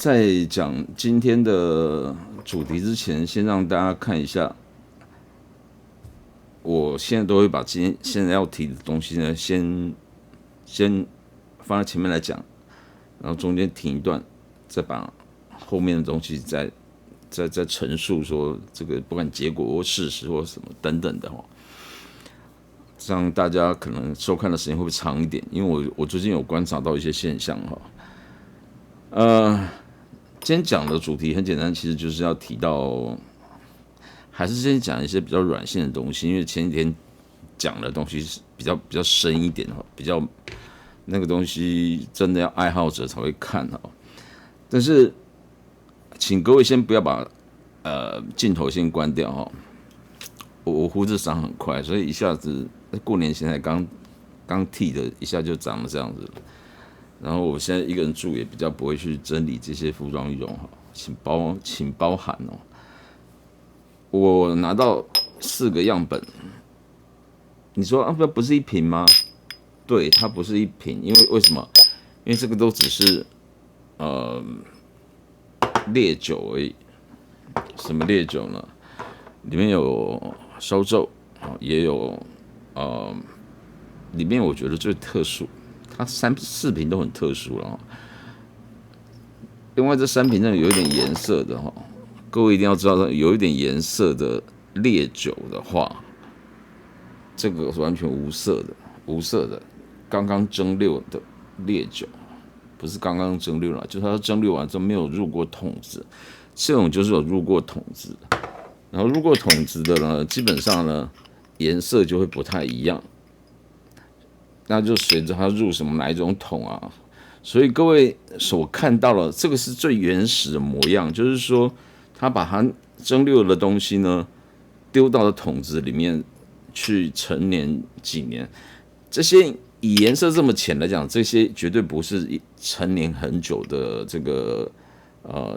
在讲今天的主题之前，先让大家看一下，我现在都会把现在要提的东西呢，先放在前面来讲，然后中间停一段，再把后面的东西再陈述说这个不管结果或事实或什么等等的哦，这样大家可能收看的时间会不会长一点？因为我最近有观察到一些现象哈，今天讲的主题很简单，其实就是要提到，还是先讲一些比较软性的东西，因为前几天讲的东西是比较深一点哈，比较那个东西真的要爱好者才会看哈。但是，请各位先不要把镜头先关掉哈。我胡子长很快，所以一下子过年前才刚剃的，一下就长了这样子。然后我现在一个人住，也比较不会去整理这些服装仪容哈，请包涵哦。我拿到4个样本，你说啊不是一瓶吗？对，它不是一瓶，因为什么？因为这个都只是烈酒而已。什么烈酒呢？里面有烧酎，也有里面我觉得最特殊，它4瓶都很特殊了。另外这3瓶那有一点颜色的哈，各位一定要知道，有一点颜色的烈酒的话，这个是完全无色的，刚刚蒸馏的烈酒，不是刚刚蒸馏了，就是它蒸馏完之后没有入过桶子，这种就是有入过桶子。然后入过桶子的呢，基本上呢颜色就会不太一样，那就随着它入哪一种桶啊。所以各位所看到了，这个是最原始的模样，就是说他把它蒸馏的东西呢丢到了桶子里面去陈年几年。这些以颜色这么浅来讲，这些绝对不是陈年很久的这个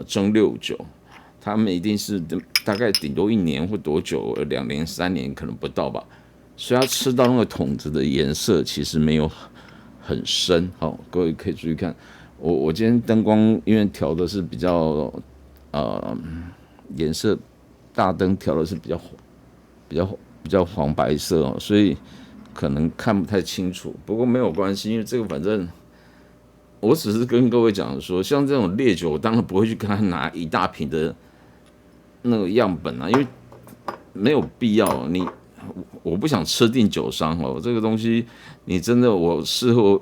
蒸馏酒。他们一定是大概顶多1年或多久，2年、3年可能不到吧。所以它吃到那个桶子的颜色其实没有很深。好，各位可以注意看，我今天灯光因为调的是比较颜色，大灯调的是比较黄白色哦，所以可能看不太清楚。不过没有关系，因为这个反正。我只是跟各位讲说，像这种烈酒，我当然不会去跟他拿一大瓶的那个样本啊，因为没有必要。我不想吃定酒商哦，这个东西你真的我事后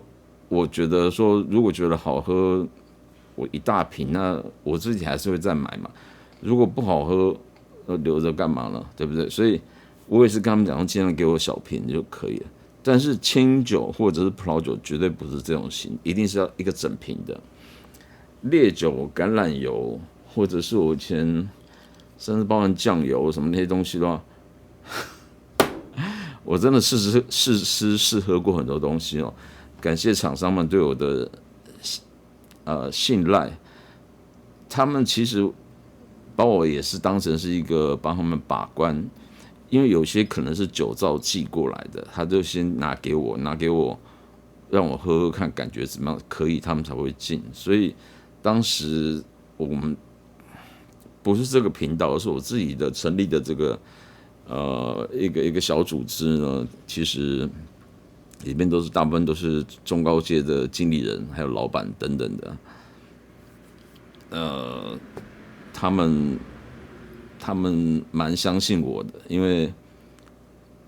我觉得说，如果觉得好喝，我一大瓶，那我自己还是会再买嘛。如果不好喝，留着干嘛呢？对不对？所以我也是跟他们讲，尽量给我小瓶就可以了。但是清酒或者是葡萄酒绝对不是这种型，一定是要一个整瓶的烈酒、橄榄油，或者是我以前甚至包含酱油什么那些东西的话，我真的试喝过很多东西哦。感谢厂商们对我的信赖，他们其实把我也是当成是一个帮他们把关。因为有些可能是酒造寄过来的，他就先拿给我，让我喝喝看，感觉怎么样？可以，他们才会进。所以当时我们不是这个频道，而是我自己的成立的这个一个小组织呢，其实里面大部分都是中高阶的经理人，还有老板等等的，他们蛮相信我的，因为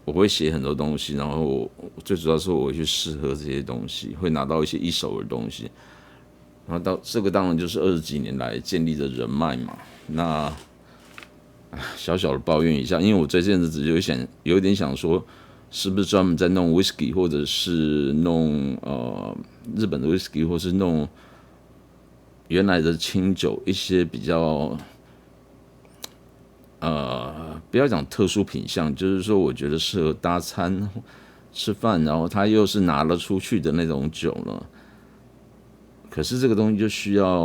我会写很多东西，然后最主要是我会去试喝这些东西，会拿到一些一手的东西，然后到这个当然就是20几年来建立的人脉嘛。那小小的抱怨一下，因为我这阵子有点想说，是不是专门在弄 whisky， 或者是弄日本的 whisky， 或是弄原来的清酒，一些比较。不要讲特殊品相，就是说我觉得适合搭餐吃饭，然后他又是拿了出去的那种酒了。可是这个东西就需要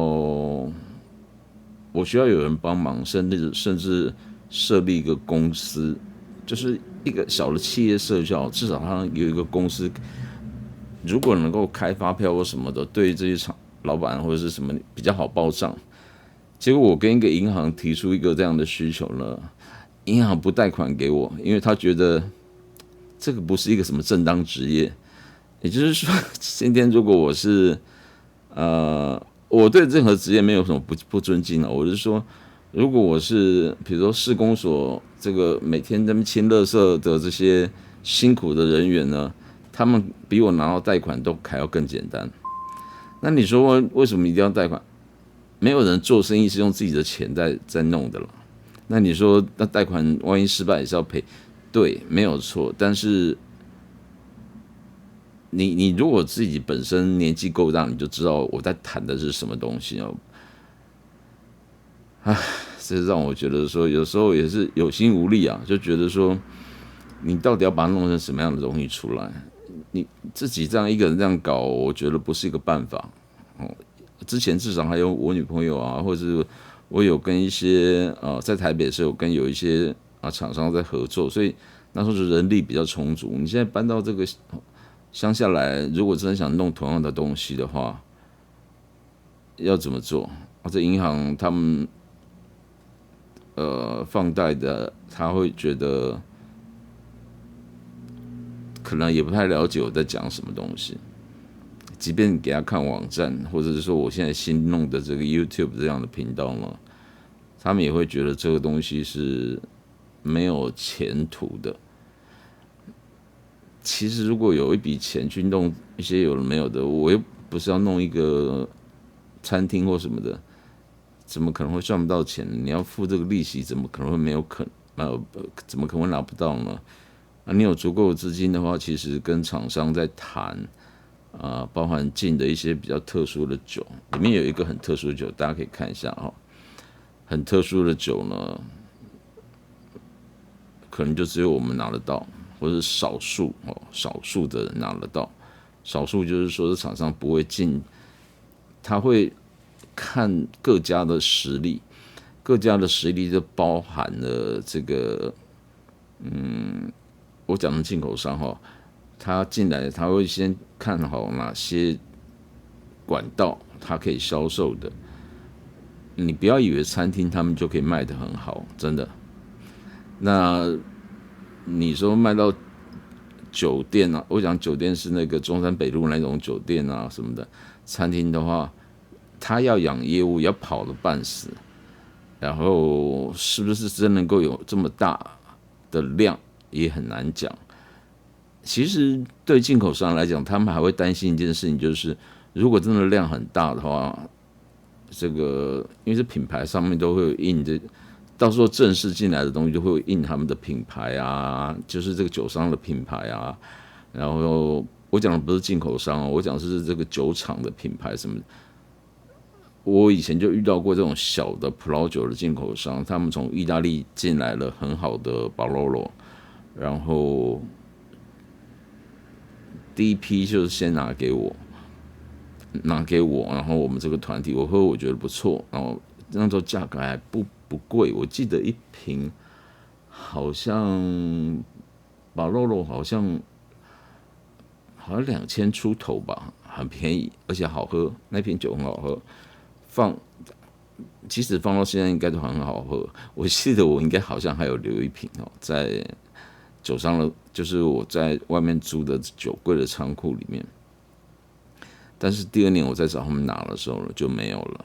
我需要有人帮忙，甚至设立一个公司，就是一个小的企业社交，至少它有一个公司，如果能够开发票或什么的，对这些老板或者是什么比较好报账。结果我跟一个银行提出一个这样的需求呢，银行不贷款给我，因为他觉得这个不是一个什么正当职业。也就是说，今天如果我是我对任何职业没有什么不尊敬的，我是说，如果我是比如说市公所这个每天在那边清垃圾的这些辛苦的人员呢，他们比我拿到贷款都还要更简单。那你说为什么一定要贷款？没有人做生意是用自己的钱在弄的了。那你说，那贷款万一失败也是要赔，对，没有错。但是你如果自己本身年纪够大，你就知道我在谈的是什么东西哦。唉，这让我觉得说，有时候也是有心无力啊，就觉得说，你到底要把它弄成什么样的东西出来？你自己这样一个人这样搞，我觉得不是一个办法。哦，之前至少还有我女朋友啊，或者是我有跟一些在台北的时候有一些厂商在合作，所以那时候就人力比较充足。你现在搬到这个乡下来，如果真的想弄同样的东西的话，要怎么做？这银行他们放贷的，他会觉得可能也不太了解我在讲什么东西。即便给他看网站，或者是说我现在新弄的这个 YouTube 这样的频道呢，他们也会觉得这个东西是没有前途的。其实如果有一笔钱去弄一些有的没有的，我又不是要弄一个餐厅或什么的，怎么可能会赚不到钱？你要付这个利息，怎么可能会没有怎么可能会拿不到呢？你有足够的资金的话，其实跟厂商在谈，包含进的一些比较特殊的酒，里面有一个很特殊的酒，大家可以看一下哈。很特殊的酒呢，可能就只有我们拿得到，或者少数的人拿得到。少数就是说，这厂商不会进，他会看各家的实力，各家的实力就包含了这个，我讲的进口商哈，他进来他会先看好哪些管道他可以销售的。你不要以为餐厅他们就可以卖得很好，真的。那你说卖到酒店啊，我讲酒店是那个中山北路那种酒店啊什么的，餐厅的话，他要养业务要跑得半死，然后是不是真能够有这么大的量也很难讲。其实对进口商来讲，他们还会担心一件事情，就是如果真的量很大的话，这个因为是品牌上面都会有印的，到时候正式进来的东西就会有印他们的品牌啊，就是这个酒商的品牌啊。然后我讲的不是进口商，我讲的是这个酒厂的品牌什么的。我以前就遇到过这种小的葡萄酒的进口商，他们从意大利进来了很好的巴罗罗，然后第一批就是先拿给我，然后我们这个团体我喝，我觉得不错，然后那时候价格还不贵，我记得一瓶好像巴罗罗好像2000出头吧，很便宜，而且好喝，那瓶酒很好喝，即使放到现在应该都很好喝。我记得我应该好像还有留一瓶在酒商的，就是我在外面租的酒柜的仓库里面。但是第二年我在找他们拿的时候呢，就没有了。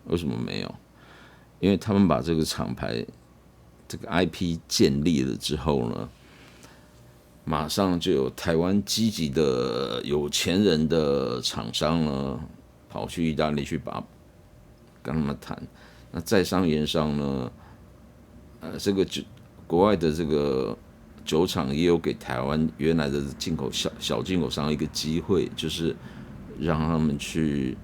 为什么没有？因为他们把这个厂牌、这个 IP 建立了之后呢，马上就有台湾积极的有钱人的厂商呢，跑去意大利去跟他们谈。那在商言商呢，这个国外的这个酒厂也有给台湾原来的小进口商一个机会，就是让他们去，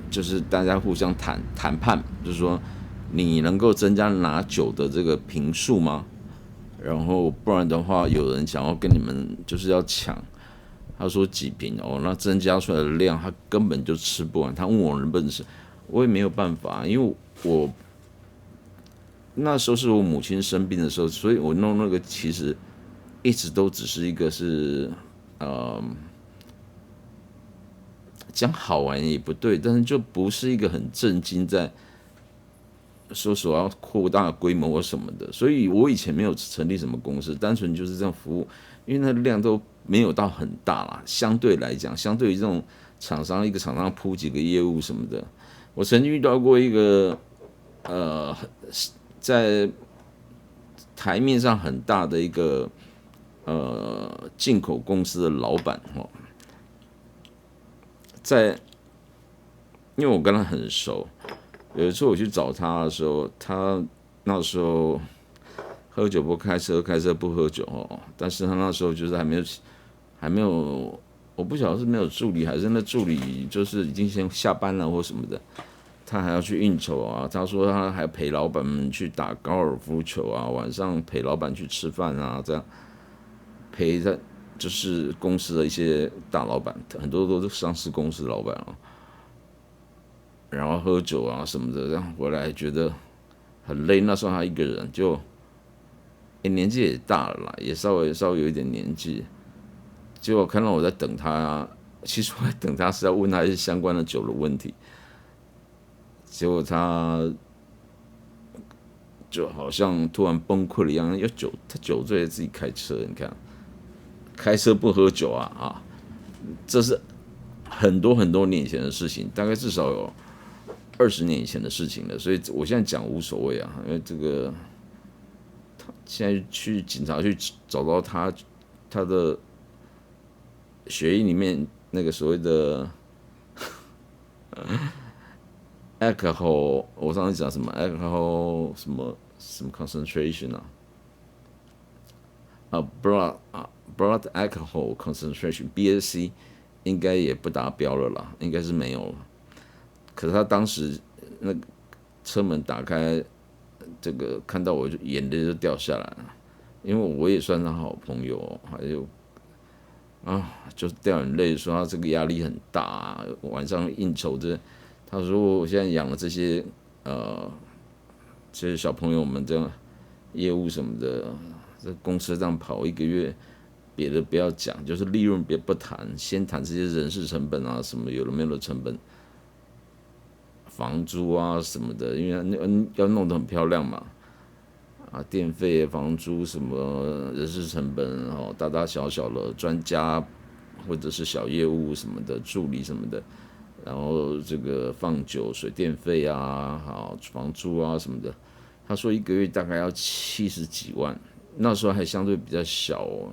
就是大家互相谈判，就是说你能够增加拿酒的这个瓶数吗？然后不然的话，有人想要跟你们就是要抢，他说几瓶那增加出来的量他根本就吃不完。他问我能不能吃，我也没有办法，因为我那时候是我母亲生病的时候，所以我弄那个其实一直都只是一个是讲好玩也不对，但是就不是一个很震惊在说所要扩大规模或什么的，所以我以前没有成立什么公司，单纯就是这样服务，因为那量都没有到很大啦，相对来讲，相对于这种厂商一个厂商铺几个业务什么的，我曾经遇到过一个在台面上很大的一个进口公司的老板哈，在因为我跟他很熟，有一次我去找他的时候，他那时候喝酒不开车，开车不喝酒哦。但是他那时候就是还没有，我不晓得是没有助理，还是那助理就是已经先下班了或什么的，他还要去应酬啊。他说他还陪老板们去打高尔夫球啊，晚上陪老板去吃饭啊，这样陪他就是公司的一些大老板，很多都是上市公司的老板啊。然后喝酒啊什么的，然后回来觉得很累。那时候他一个人就，年纪也大了啦，也稍微有一点年纪。结果看到我在等他，其实我在等他是要问他一些相关的酒的问题。结果他就好像突然崩溃了一样，他酒醉自己开车，你看，开车不喝酒啊，这是很多很多年以前的事情，大概至少有20年以前的事情了，所以我现在讲无所谓啊，因为这个现在去警察去找到他的血液里面那个所谓的 alcohol，我上次讲什么 alcohol 什么 concentration blood alcohol concentration BAC 应该也不达标了啦，应该是没有了。可是他当时那车门打开，这个看到我就眼泪就掉下来了，因为我也算是好朋友，还有就掉眼泪，说他这个压力很大啊，晚上应酬他说我现在养了这些小朋友们这样业务什么的，在公司这样跑一个月，别的不要讲，就是利润别不谈，先谈这些人事成本啊，什么有的没有的成本。房租啊什么的，因为要弄得很漂亮嘛，电费、房租什么人事成本，大大小小的专家或者是小业务什么的，助理什么的，然后这个放酒、水电费啊，房租啊什么的，他说一个月大概要70几万，那时候还相对比较小哦，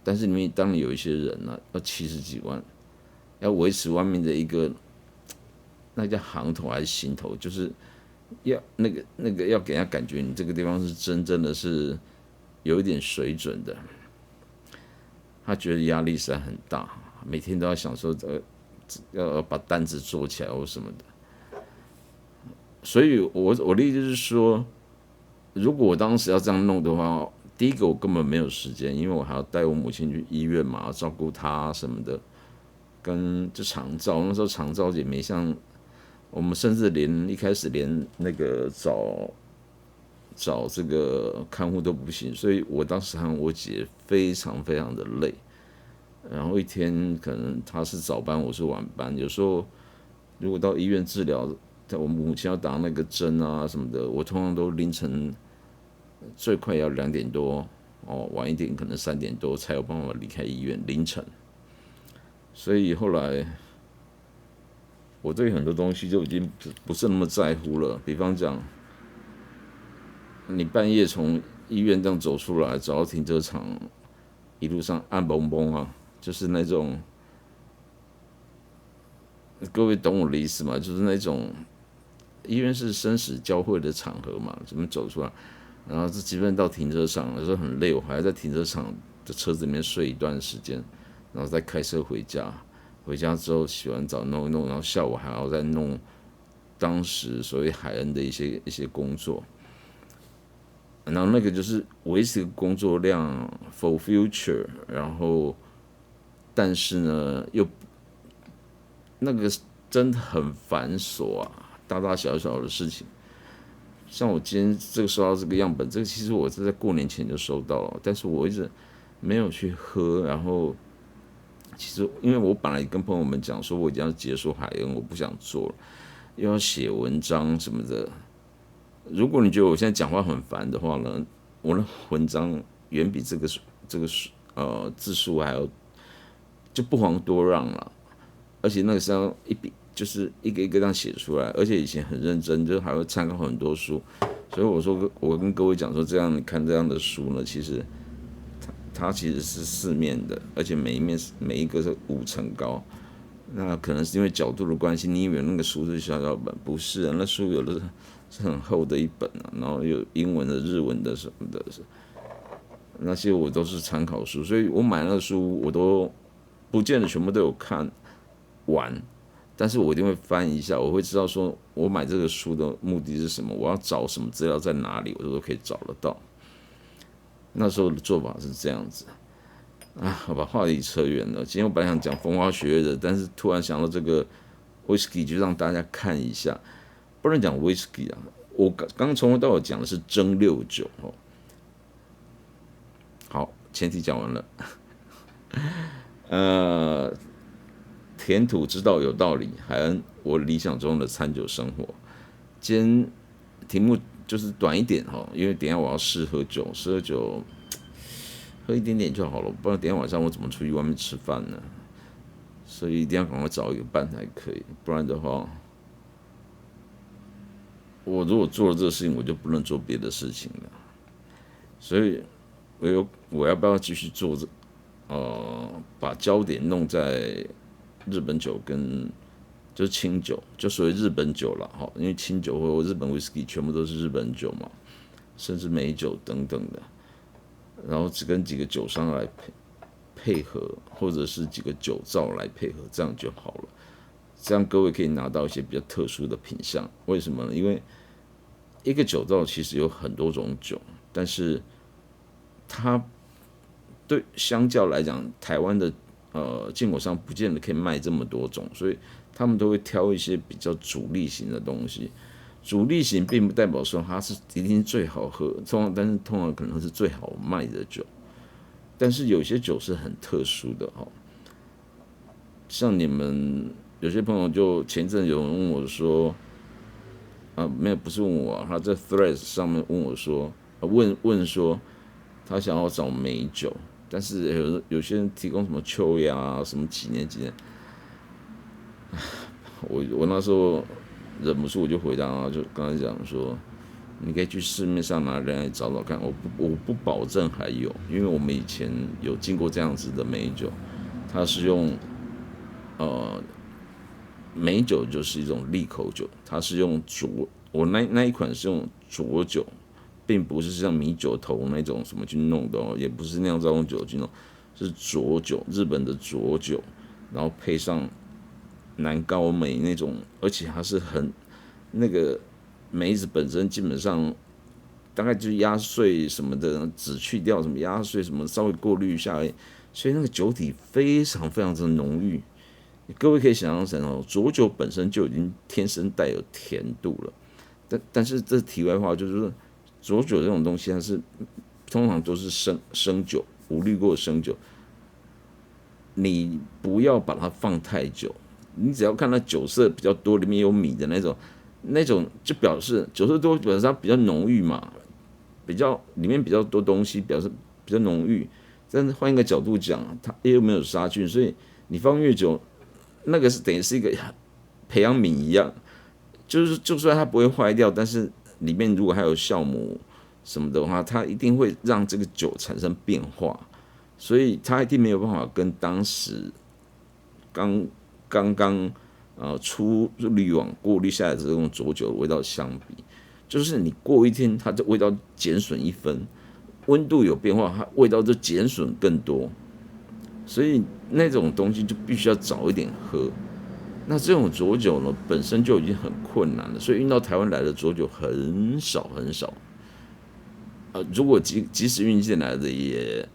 但是里面当然有一些人呢，要70几万，要维持外面的一个。那叫行头还是行头？就是要那个要给人家感觉你这个地方是真的是有一点水准的。他觉得压力实在很大，每天都要想说要把单子做起来或什么的。所以我的意思就是说，如果我当时要这样弄的话，第一个我根本没有时间，因为我还要带我母亲去医院嘛，照顾她什么的，跟就长照，那时候长照也没像。我们甚至一开始连那个找这个看护都不行，所以我当时和我姐非常非常的累。然后一天可能她是早班，我是晚班，有时候如果到医院治疗，我母亲要打那个针啊什么的，我通常都凌晨最快要2点多，晚一点可能3点多才有办法离开医院，凌晨。所以后来。我对很多东西就已经不是那么在乎了。比方讲，你半夜从医院这样走出来，走到停车场，一路上暗蒙蒙啊，就是那种，各位懂我的意思吗？就是那种医院是生死交汇的场合嘛，怎么走出来，然后即便到停车场，有时候很累，我还要在停车场的车子里面睡一段时间，然后再开车回家。回家之后洗完澡弄一弄，然后下午还要再弄当时所谓海恩的一些工作，然后那个就是维持工作量 for future， 然后但是呢又那个真的很繁琐啊，大大小小的事情。像我今天这个收到这个样本，这个其实我是在过年前就收到了，但是我一直没有去喝，然后。其实因为我本来跟朋友们讲说，我已经要结束海恩，我不想做了，又要写文章什么的。如果你觉得我现在讲话很烦的话呢，我的文章远比这个字数还要就不遑多让了，而且那个是要一笔就是一个一个这样写出来，而且以前很认真，就还会参考很多书。所以我说，我跟各位讲说，这样你看这样的书呢，其实它其实是四面的，而且每一个是5层高。那可能是因为角度的关系，你以为那个书是小小本，不是啊，那书有的是很厚的一本啊，然后有英文的、日文的什么的，那些我都是参考书，所以我买那个书我都不见得全部都有看完，但是我一定会翻一下，我会知道说我买这个书的目的是什么，我要找什么资料在哪里，我都可以找得到。那时候的做法是这样子。我把话题扯远了。今天我本来想讲风花雪月的，但是突然想到这个 whisky， 就让大家看一下。不能讲 whisky 啊，我刚从头到尾讲的是蒸馏酒哦。好，前提讲完了。填土之道有道理，海恩我理想中的餐酒生活。今天题目就是短一点哈，因为等一下我要试喝酒，喝一点点就好了，不然等一下晚上我怎么出去外面吃饭呢？所以一定要赶快找一个伴才可以，不然的话，我如果做了这个事情，我就不能做别的事情了。所以我要不要继续做把焦点弄在日本酒跟就是清酒，就所谓日本酒了哈，因为清酒或日本 whisky 全部都是日本酒嘛，甚至美酒等等的。然后只跟几个酒商来配合，或者是几个酒造来配合，这样就好了。这样各位可以拿到一些比较特殊的品相。为什么呢？因为一个酒造其实有很多种酒，但是它对相较来讲，台湾的进口商不见得可以卖这么多种，所以他们都会挑一些比较主力型的东西。主力型并不代表说它是一定最好喝，但是通常可能是最好卖的酒。但是有些酒是很特殊的哈，像你们有些朋友就前阵有人问我说，没有不是问我，他在 Threads 上面问我说，问说他想要找美酒，但是有些人提供什么秋雅啊，什么几年，我那时候。忍不住我就回答就跟他讲说，你可以去市面上拿人来找找看，我不保证还有，因为我们以前有经过这样子的美酒，它是用美酒就是一种利口酒，它是用我那一款是用浊酒，并不是像米酒头那种什么去弄的也不是酿造用酒去弄，是浊酒，日本的浊酒，然后配上南高梅那种，而且它是很那个梅子本身基本上大概就是压碎什么的，籽去掉什么压碎什么，稍微过滤一下而已，所以那个酒体非常非常的浓郁。各位可以想象成浊酒本身就已经天生带有甜度了，但是这题外话就是说，浊酒这种东西它是通常都是生酒，无滤过的生酒，你不要把它放太久。你只要看它酒色比较多，里面有米的那种就表示酒色多，表示它比较浓郁嘛，里面比较多东西，表示比较浓郁。但是换一个角度讲，它又没有杀菌，所以你放越久，那个是等于是一个培养皿一样，就算它不会坏掉，但是里面如果还有酵母什么的话，它一定会让这个酒产生变化，所以它一定没有办法跟当时刚刚出滤网过滤下来的这种浊酒的味道相比，就是你过一天，它的味道减损1分，温度有变化，它味道就减损更多，所以那种东西就必须要早一点喝。那这种浊酒呢，本身就已经很困难了，所以运到台湾来的浊酒很少很少。如果即使运进来的也。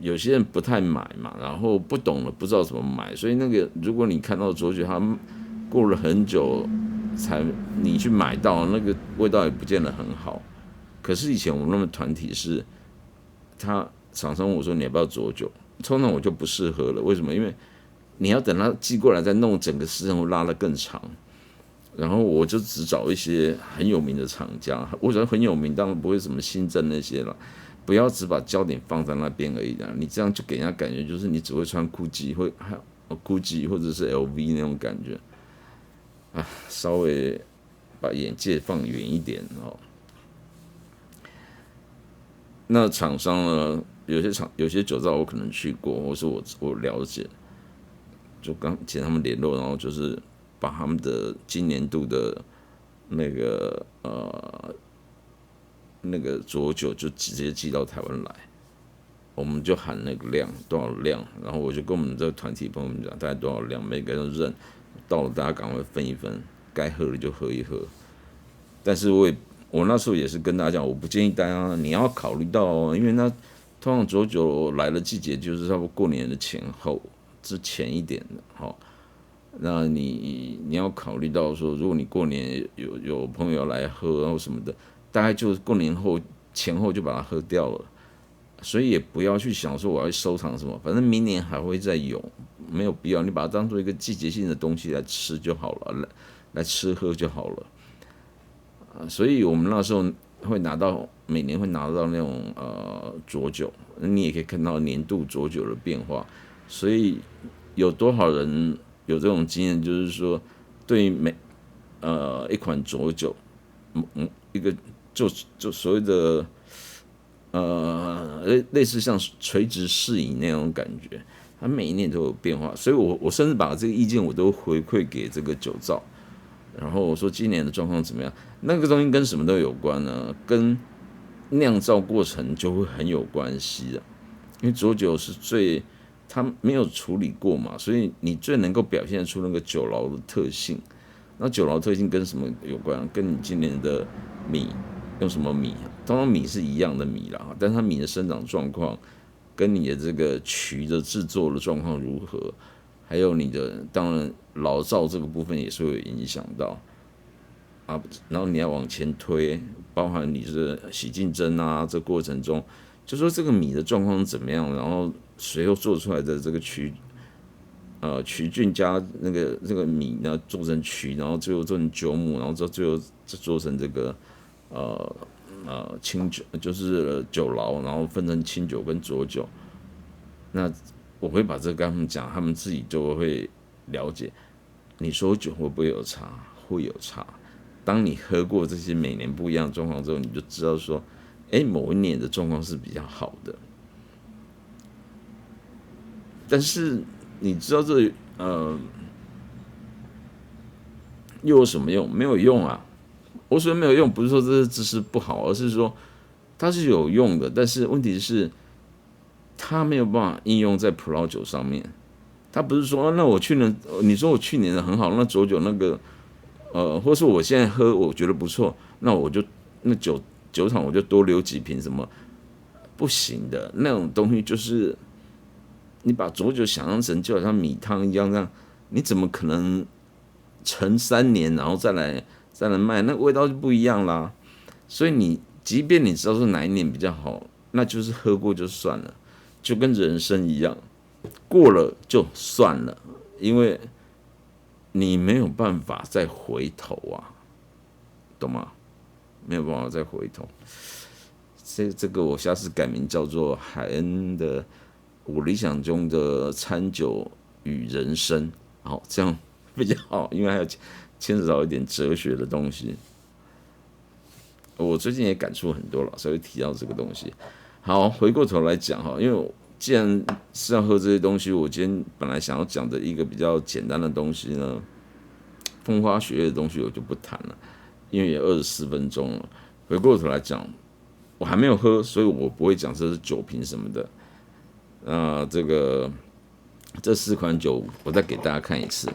有些人不太买嘛，然后不懂了，不知道怎么买，所以那个如果你看到浊酒，它过了很久才你去买到，那个味道也不见得很好。可是以前我们那么团体是，他厂商问我说你要不要浊酒，通常我就不适合了。为什么？因为你要等它寄过来，再弄整个时间会拉得更长。然后我就只找一些很有名的厂家，我觉得很有名，当然不会什么新增那些了。不要只把焦点放在那边而已啦，你这样就给人家感觉就是你只会穿 GUCCI 或者是 LV 那种感觉啊，稍微把眼界放远一点哦。那厂商呢，有些酒造我可能去过，或是我了解，就刚请他们联络，然后就是把他们的今年度的那个那个佐酒就直接寄到台湾来，我们就喊那个量多少量，然后我就跟我们这个团体朋友们讲大概多少量，每个人都认，到了大家赶快分一分，该喝的就喝一喝。但是我那时候也是跟大家讲，我不建议大家你要考虑到哦，因为那通常佐酒来的季节就是差不多过年的前后之前一点的，好，那你要考虑到说，如果你过年有朋友要来喝，然后什么的，大概就是过年后前后就把它喝掉了，所以也不要去想说我要收藏什么，反正明年还会再有，没有必要，你把它当做一个季节性的东西来吃就好了，来吃喝就好了。所以我们那时候每年会拿到那种佐酒，你也可以看到年度佐酒的变化，所以有多少人有这种经验，就是说对一款佐酒，一个就所谓的类似像垂直适饮那种感觉，它每一年都有变化，所以我甚至把这个意见我都回馈给这个酒造，然后我说今年的状况怎么样？那个东西跟什么都有关呢？跟酿造过程就会很有关系的，因为佐酒是它没有处理过嘛，所以你最能够表现出那个酒牢的特性。那酒牢特性跟什么有关？跟你今年的米用什么米？通常米是一样的米啦，但是它米的生长状况跟你的这个曲的制作的状况如何，还有你的当然老造这个部分也是会有影响到啊。然后你要往前推，包含你是洗净蒸啊，这过程中就说这个米的状况怎么样，然后随后做出来的这个曲菌加这个米呢做成曲，然后最后做成酒母，然后最后再做成这个清酒，就是酒牢，然后分成清酒跟浊酒。那我会把这个跟他们讲，他们自己就会了解。你说酒会不会有差？会有差。当你喝过这些每年不一样的状况之后，你就知道说，某一年的状况是比较好的。但是你知道又有什么用？没有用啊！我说没有用，不是说这些知识不好，而是说它是有用的。但是问题是，它没有办法应用在葡萄酒上面。它不是说，那你说我去年的很好，那佐酒那个或是我现在喝我觉得不错，那我就那酒厂我就多留几瓶什么，不行的那种东西，就是你把佐酒想象成就好像米汤一样，这样你怎么可能陈3年然后再来卖，那味道就不一样啦。所以即便你知道说哪一年比较好，那就是喝过就算了，就跟人生一样，过了就算了，因为你没有办法再回头啊，懂吗？没有办法再回头。这个我下次改名叫做海恩的我理想中的餐酒与人生，好，这样比较好，因为还有牵扯到一点哲学的东西。我最近也感触很多了，所以提到这个东西。好，回过头来讲哈，因为我既然是要喝这些东西，我今天本来想要讲的一个比较简单的东西呢，风花雪月的东西我就不谈了，因为也24分钟了。回过头来讲，我还没有喝，所以我不会讲这是酒瓶什么的。这4款酒我再给大家看一次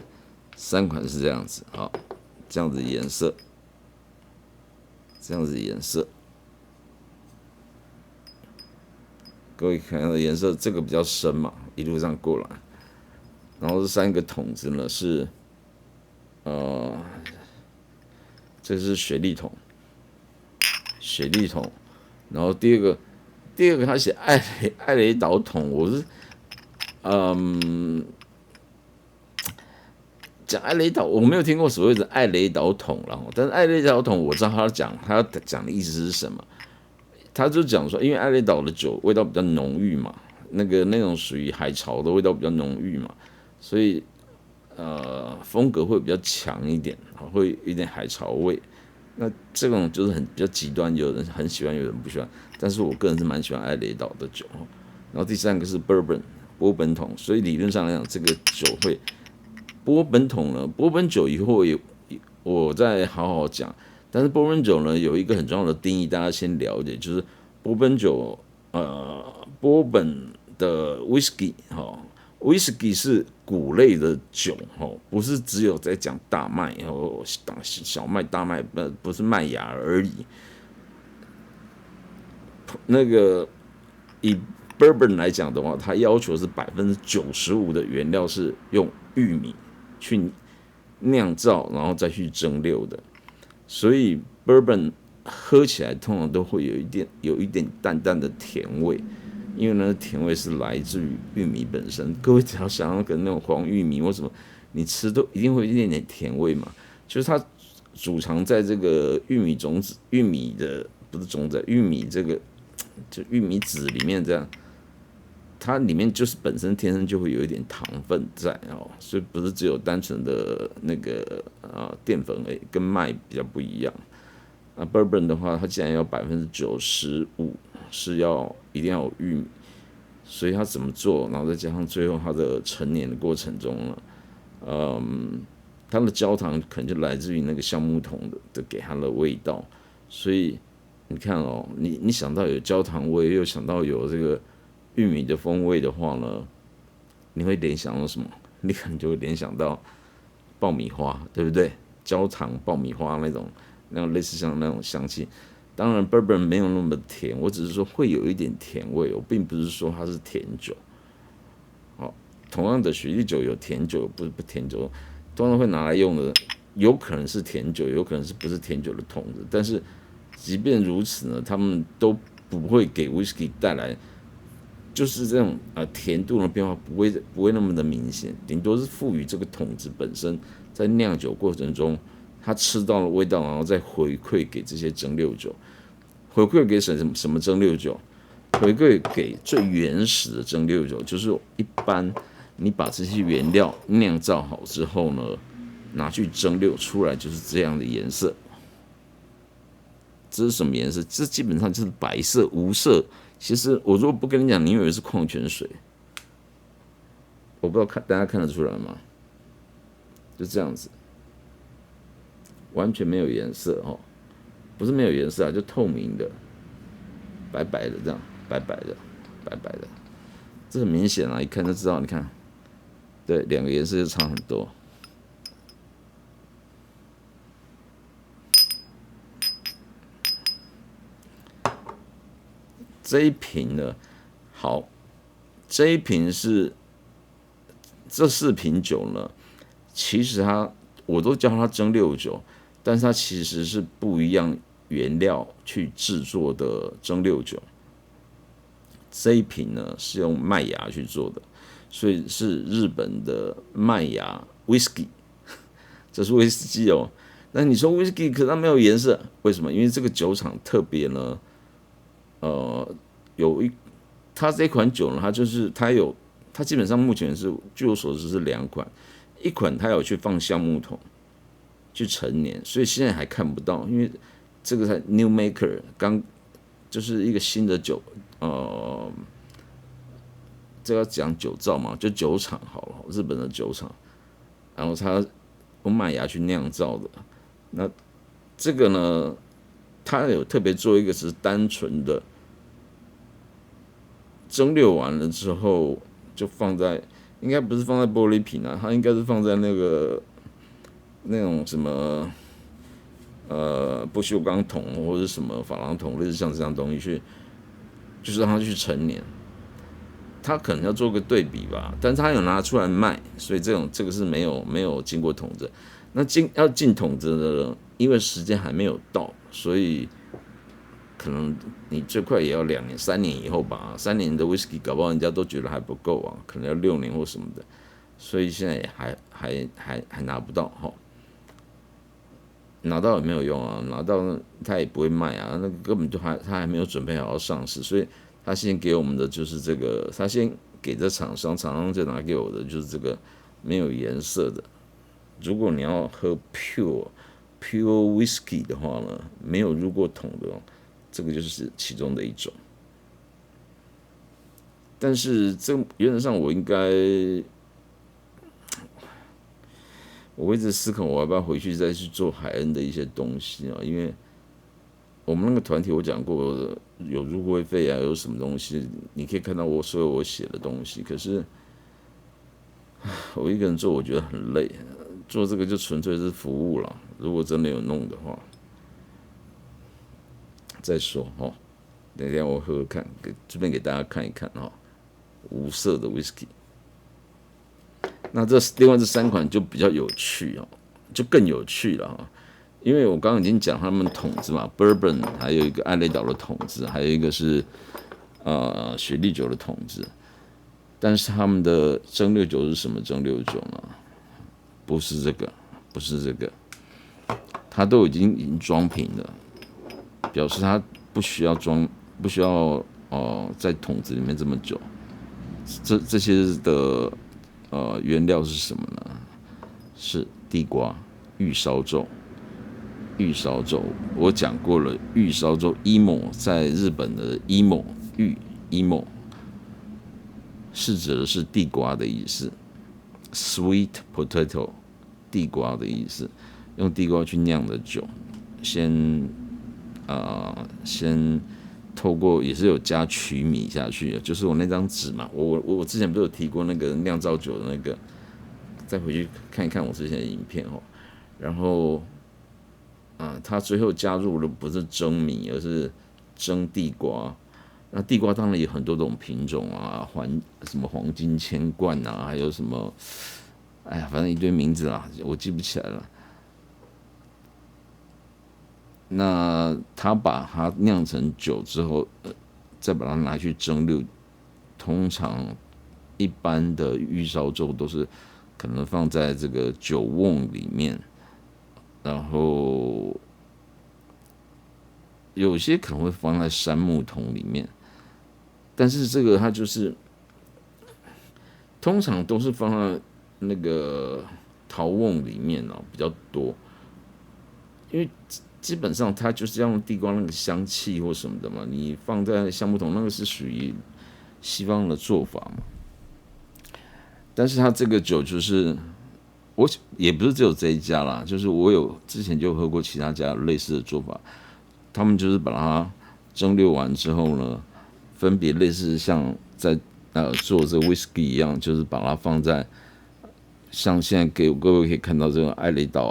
，3款是这样子，好，这样子颜色，各位看到的颜色，这个比较深嘛，一路上过来，然后这3个桶子呢是，这是雪莉桶，然后第二个他写艾雷岛桶，讲艾雷岛，我没有听过所谓的艾雷岛桶啦，但是艾雷岛桶我知道他要讲的意思是什么。他就讲说，因为艾雷岛的酒味道比较浓郁嘛，那种属于海潮的味道比较浓郁嘛，所以风格会比较强一点，会有一点海潮味。那这种就是比较极端，有人很喜欢，有人不喜欢。但是我个人是蛮喜欢艾雷岛的酒。然后第三个是 bourbon 波本桶，所以理论上来讲，这个酒会波本桶呢，波本酒以后我再好好讲。但是波本酒呢，有一个很重要的定义，大家先了解，就是波本酒，波本的 whisky 哈，whisky 是谷类的酒哈，不是只有在讲大麦和小麦、大麦，不是麦芽而已。那个以 bourbon 来讲的话，它要求是95%的原料是用玉米去酿造，然后再去蒸馏的。所以 bourbon 喝起来通常都会有一点淡淡的甜味，因为呢甜味是来自于玉米本身。各位只要想要跟那种黄玉米或什么，你吃都一定会有一点点甜味嘛，就是它储藏在这个玉米种子、玉米的不是种子，玉米这个就玉米籽里面这样。它里面就是本身天生就会有一点糖分在哦，所以不是只有单纯的那个淀粉而已，跟麦比较不一样。那 bourbon 的话，它既然要95%是一定要有玉米，所以它怎么做，然后再加上最后它的陈年的过程中呢，它的焦糖可能就来自于那个橡木桶的给它的味道，所以你看哦，你想到有焦糖味，又想到有这个玉米的风味的话呢，你会联想到什么？你可能就会联想到爆米花，对不对？焦糖爆米花那种类似像那种香气。当然 ，bourbon 没有那么甜，我只是说会有一点甜味，我并不是说它是甜酒。好，同样的雪莉酒有甜酒，不甜酒，通常会拿来用的，有可能是甜酒，有可能是不是甜酒的桶子。但是即便如此呢，他们都不会给 whisky 带来。就是这种甜度的变化不会那么的明显，顶多是赋予这个桶子本身在酿酒过程中，它吃到了味道，然后再回馈给这些蒸馏酒，回馈给什么蒸馏酒？回馈给最原始的蒸馏酒，就是一般你把这些原料酿造好之后呢，拿去蒸馏出来就是这样的颜色。这是什么颜色？这基本上就是白色无色。其实我如果不跟你讲，你以为是矿泉水，我不知道大家看得出来吗？就这样子，完全没有颜色哦，不是没有颜色啊，就透明的，白白的这样，白白的，这很明显啊，一看就知道。你看，对，两个颜色就差很多。这一瓶呢，好，这一瓶是这4瓶酒呢，其实我都叫它蒸馏酒，但是它其实是不一样原料去制作的蒸馏酒。这一瓶呢是用麦芽去做的，所以是日本的麦芽 whisky， 这是威士忌哦。那你说 whisky 可是它没有颜色，为什么？因为这个酒厂特别呢。它这款酒呢，它基本上目前是据我所知是2款，一款它有去放橡木桶去陈年，所以现在还看不到，因为这个才 new maker， 就是一个新的酒，这要讲酒造嘛，就酒厂好了，日本的酒厂，然后它用麦芽去酿造的，那这个呢，它有特别做一个是单纯的。蒸馏完了之后，就应该不是放在玻璃瓶啊，它应该是放在那种什么不锈钢桶或者什么珐琅桶，类似像这样东西去，就是让它去陈年。它可能要做个对比吧，但是它有拿出来卖，所以这个是没有经过桶子。那要进桶子的，因为时间还没有到，所以可能你最快也要2年、3年以后吧。3年的 whisky 搞不好人家都觉得还不够啊，可能要6年或什么的，所以现在也还拿不到哈。拿到也没有用啊，拿到他也不会卖啊，那个根本就他还没有准备好要上市，所以他先给我们的就是这个，他先给这厂商，厂商就拿给我的就是这个没有颜色的。如果你要喝 pure whisky 的话呢，没有入过桶的这个就是其中的一种。但是这原则上我应该，我一直思考我要不要回去再去做海恩的一些东西啊，因为我们那个团体我讲过有入会费啊，有什么东西，你可以看到我所有我写的东西。可是我一个人做，我觉得很累，做这个就纯粹是服务了。如果真的有弄的话，再说哦。等一下我喝喝看，这边给大家看一看哦，无色的 whisky。那另外这3款就比较有趣哦，就更有趣了哈。因为我刚刚已经讲他们桶子嘛 ，Bourbon 还有一个艾雷岛的桶子，还有一个是雪莉酒的桶子。但是他们的蒸馏酒是什么蒸馏酒呢？不是这个，不是这个，它都已经装瓶了，表示它不需要在桶子里面这么久。这些的原料是什么呢？是地瓜、玉烧酎。玉烧酎我讲过了，玉烧酎 emo 在日本的 emo 玉 emo 是指的是地瓜的意思 ，sweet potato 地瓜的意思，用地瓜去酿的酒，先透过也是有加曲米下去，就是我那张纸嘛，我之前不是有提过那个酿造酒的那个，再回去看一看我之前的影片哦。然后它最后加入的不是蒸米，而是蒸地瓜。那地瓜当然有很多种品种啊，什么黄金千贯啊，还有什么，哎呀，反正一堆名字啦，我记不起来了。那他把它酿成酒之后，再把它拿去蒸馏。通常一般的玉烧酎都是可能放在这个酒瓮里面，然后有些可能会放在杉木桶里面，但是这个它就是通常都是放在那个陶瓮里面比较多，因为基本上它就是要用地瓜那个香气或什么的嘛，你放在橡木桶那个是属于西方的做法嘛。但是它这个酒就是我也不是只有这一家啦，就是我之前就喝过其他家类似的做法，他们就是把它蒸馏完之后呢，分别类似像在做这个 whisky 一样，就是把它放在像现在给各位可以看到这个艾雷岛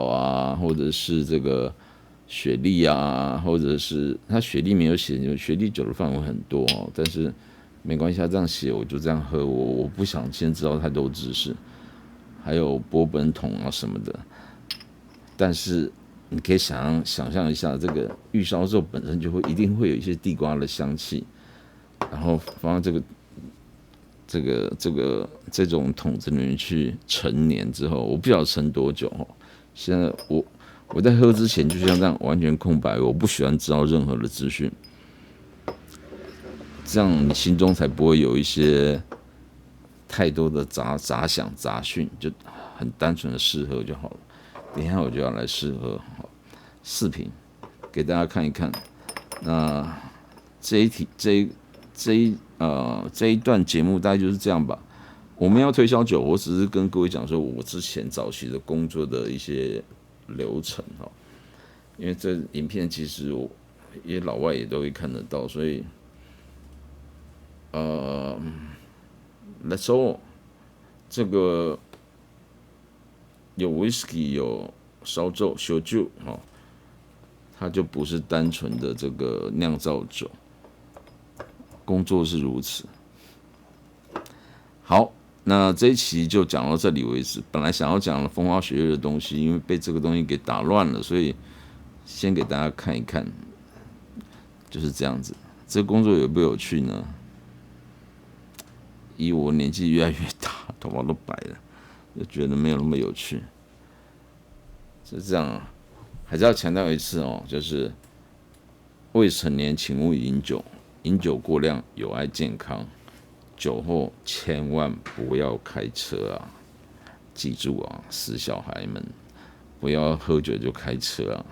啊，或者是这个雪莉啊，或者是它雪莉没有写，雪莉酒的范围很多哦，但是没关系，它这样写我就这样喝，我不想先知道太多知识，还有波本桶啊什么的。但是你可以想象一下，这个玉烧酎本身就一定会有一些地瓜的香气，然后放在这种桶子里面去陈年之后，我不晓得陈多久哦。现在我在喝之前就像这样完全空白，我不喜欢知道任何的资讯，这样你心中才不会有一些太多的杂想杂讯，就很单纯的试喝就好了。等一下我就要来试喝4瓶给大家看一看。那这一段节目大概就是这样吧。我们要推销酒，我只是跟各位讲说我之前早期的工作的一些流程哈。因为这影片其实也老外也都会看得到，所以Let's all 这个有 whisky 有烧酎烧酒它就不是单纯的这个酿造酒。工作是如此。好，那这一期就讲到这里为止。本来想要讲风花雪月的东西，因为被这个东西给打乱了，所以先给大家看一看。就是这样子。这个工作有不有趣呢？以我年纪越来越大，头发都白了，就觉得没有那么有趣。是这样啊，还是要强调一次哦，就是未成年请勿饮酒，饮酒过量有害健康，酒后千万不要开车啊！记住啊，死小孩们，不要喝酒就开车啊！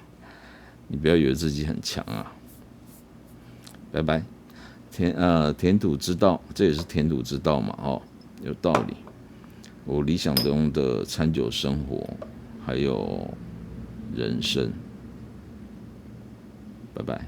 你不要以为自己很强啊！拜拜。填土之道，这也是填土之道嘛，哦，有道理。我理想中的餐酒生活，还有人生。拜拜。